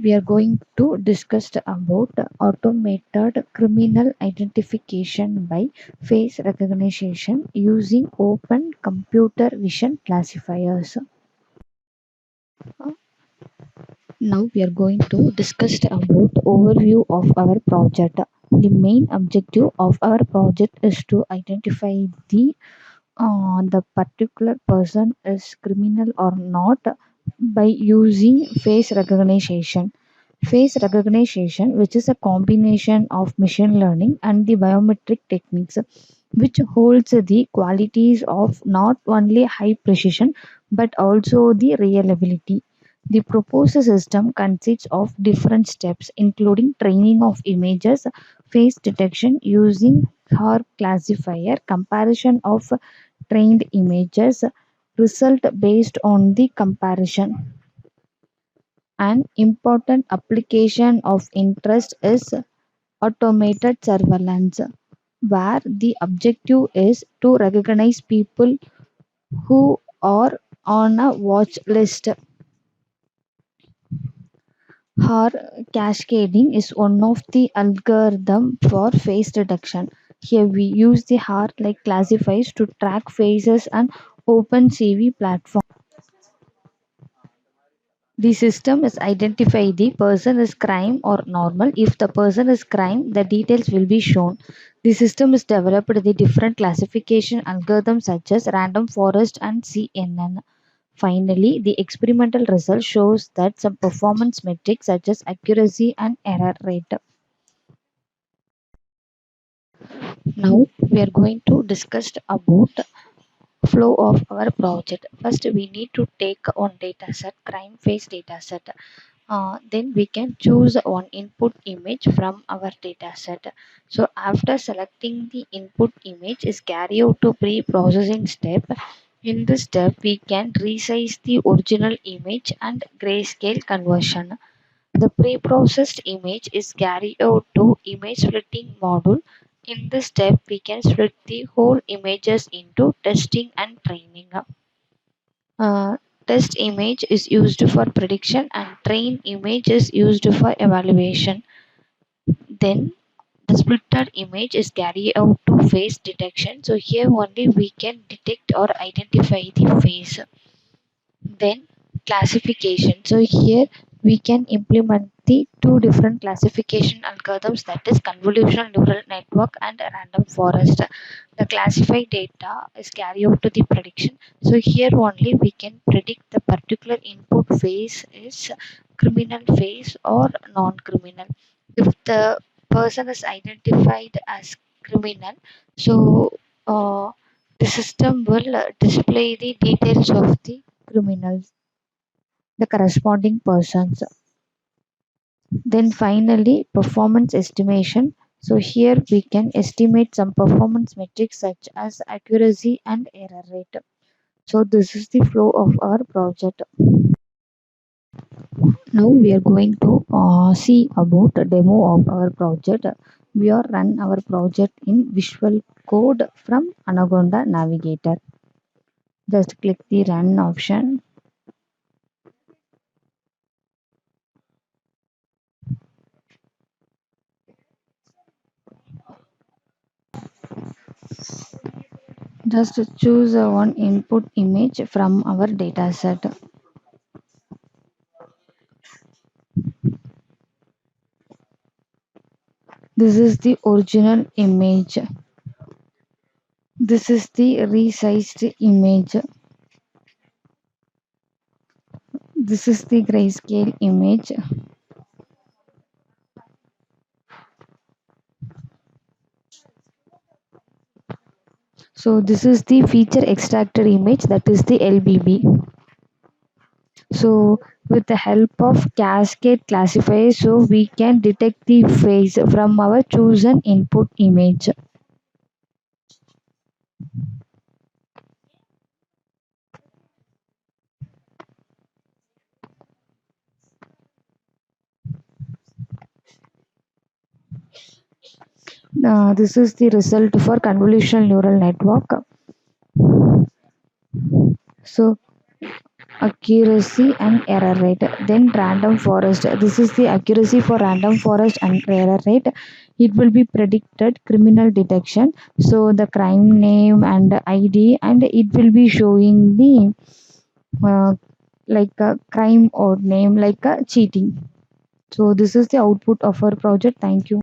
we are going to discuss about automated criminal identification by face recognition using open computer vision classifiers. Now we are going to discuss about overview of our project. The main objective of our project is to identify the particular person is criminal or not by using face recognition. Face recognition, which is a combination of machine learning and the biometric techniques, which holds the qualities of not only high precision but also the reliability. The proposed system consists of different steps, including training of images, face detection using Haar-classifier, comparison of trained images, result based on the comparison. An important application of interest is automated surveillance, where the objective is to recognize people who are on a watch list. Her cascading is one of the algorithm for face detection. Here we use the Haar like classifiers to track faces and OpenCV platform. The system is identify the person is crime or normal. If the person is crime, the details will be shown. The system is developed with the different classification algorithms such as random forest and CNN. Finally, the experimental result shows that some performance metrics such as accuracy and error rate. Now we are going to discuss about flow of our project. First, we need to take one dataset, crime face dataset. Then we can choose one input image from our dataset. So after selecting the input image is carried out to pre-processing step. In this step, we can resize the original image and grayscale conversion. The pre-processed image is carried out to image splitting module. In this step, we can split the whole images into testing and training. Uh, Test image is used for prediction and train image is used for evaluation. Then the splitted image is carried out to face detection. So here only we can detect or identify the face. Then classification. So here we can implement the two different classification algorithms, that is convolutional neural network and random forest. The classified data is carried out to the prediction. So here only we can predict the particular input phase is criminal phase or non-criminal. If the person is identified as criminal, so the system will display the details of the criminals, the corresponding persons. Then finally, performance estimation. So here we can estimate some performance metrics such as accuracy and error rate. So this is the flow of our project. Now we are going to see about a demo of our project. We are run our project in Visual Code from Anaconda Navigator. Just click the run option. Just choose one input image from our dataset. This is the original image. This is the resized image. This is the grayscale image. So this is the feature extracted image, that is the LBB. So with the help of cascade classifier, so we can detect the face from our chosen input image. This is the result for convolutional neural network. So accuracy and error rate. Then random forest, this is the accuracy for random forest and error rate. It will be predicted criminal detection, so the crime name and id, and it will be showing the uh, like a crime or name like a cheating. So this is the output of our project. Thank you.